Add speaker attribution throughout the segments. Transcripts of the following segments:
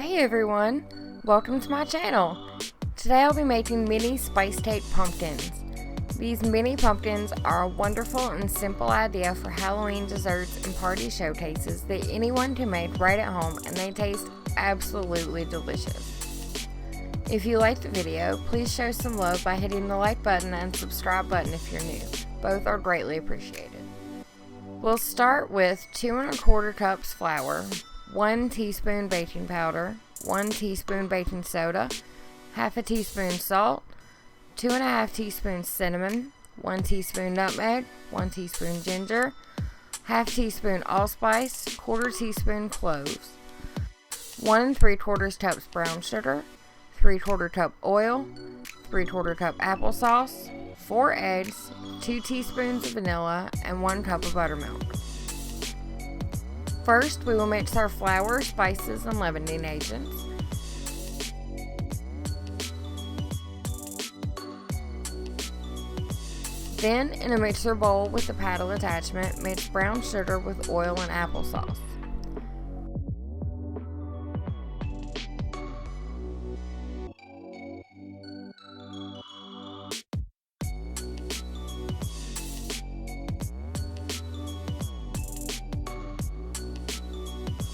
Speaker 1: Hey everyone, welcome to my channel. Today I'll be making mini spice cake pumpkins. These mini pumpkins are a wonderful and simple idea for Halloween desserts and party showcases that anyone can make right at home, and they taste absolutely delicious. If you liked the video, please show some love by hitting the like button and subscribe button if you're new. Both are greatly appreciated. We'll start with 2 1/4 cups flour, 1 teaspoon baking powder, 1 teaspoon baking soda, half a teaspoon salt, 2 1/2 teaspoons cinnamon, 1 teaspoon nutmeg, 1 teaspoon ginger, half teaspoon allspice, 1/4 teaspoon cloves, 1 3/4 cups brown sugar, 3/4 cup oil, 3/4 cup applesauce, 4 eggs, 2 teaspoons of vanilla, and 1 cup of buttermilk. First, we will mix our flour, spices, and leavening agents. Then, in a mixer bowl with the paddle attachment, mix brown sugar with oil and applesauce.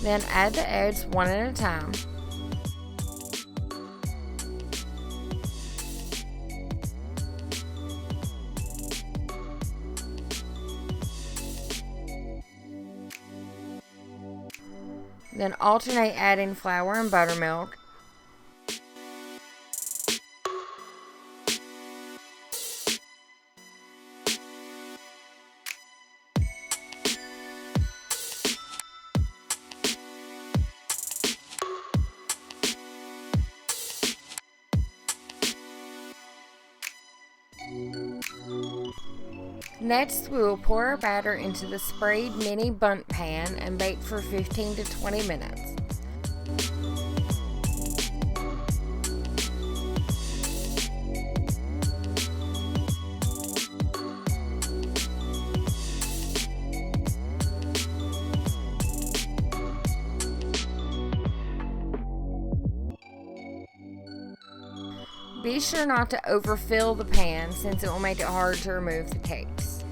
Speaker 1: Then add the eggs one at a time. Then alternate adding flour and buttermilk. Next, we will pour our batter into the sprayed mini bunt pan and bake for 15 to 20 minutes. Be sure not to overfill the pan, since it will make it hard to remove the cakes.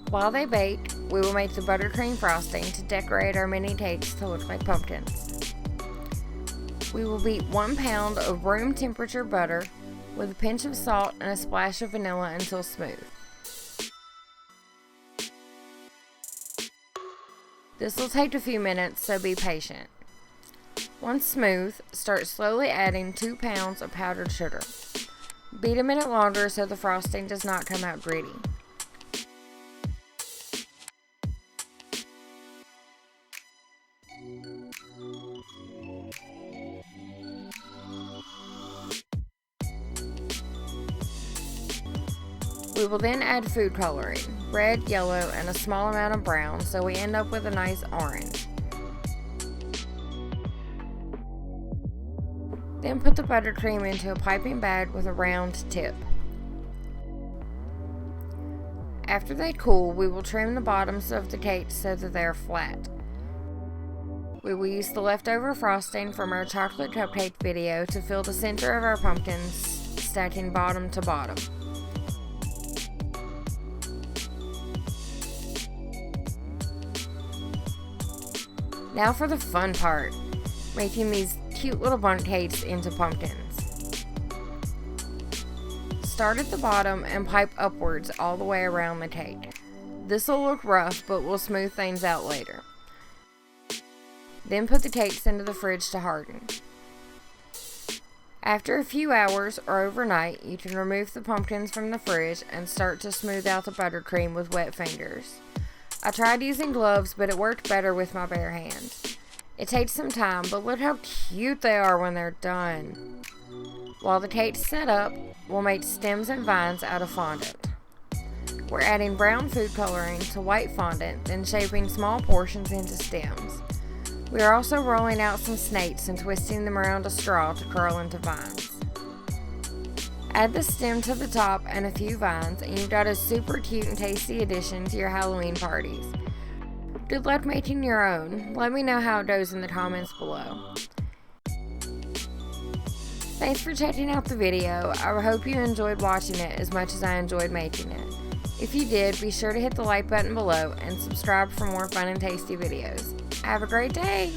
Speaker 1: While they bake, we will make the buttercream frosting to decorate our mini cakes to look like pumpkins. We will beat 1 pound of room temperature butter with a pinch of salt and a splash of vanilla until smooth. This will take a few minutes, so be patient. Once smooth, start slowly adding 2 pounds of powdered sugar. Beat a minute longer so the frosting does not come out gritty. We will then add food coloring, red, yellow, and a small amount of brown, so we end up with a nice orange. Then put the buttercream into a piping bag with a round tip. After they cool, we will trim the bottoms of the cake so that they are flat. We will use the leftover frosting from our chocolate cupcake video to fill the center of our pumpkins, stacking bottom to bottom. Now for the fun part, making these cute little bunt cakes into pumpkins. Start at the bottom and pipe upwards all the way around the cake. This will look rough, but we'll smooth things out later. Then put the cakes into the fridge to harden. After a few hours or overnight, you can remove the pumpkins from the fridge and start to smooth out the buttercream with wet fingers. I tried using gloves, but it worked better with my bare hands. It takes some time, but look how cute they are when they're done. While the cake's set up, we'll make stems and vines out of fondant. We're adding brown food coloring to white fondant, then shaping small portions into stems. We are also rolling out some snakes and twisting them around a straw to curl into vines. Add the stem to the top and a few vines, and you've got a super cute and tasty addition to your Halloween parties. Good luck making your own. Let me know how it goes in the comments below. Thanks for checking out the video. I hope you enjoyed watching it as much as I enjoyed making it. If you did, be sure to hit the like button below and subscribe for more fun and tasty videos. Have a great day!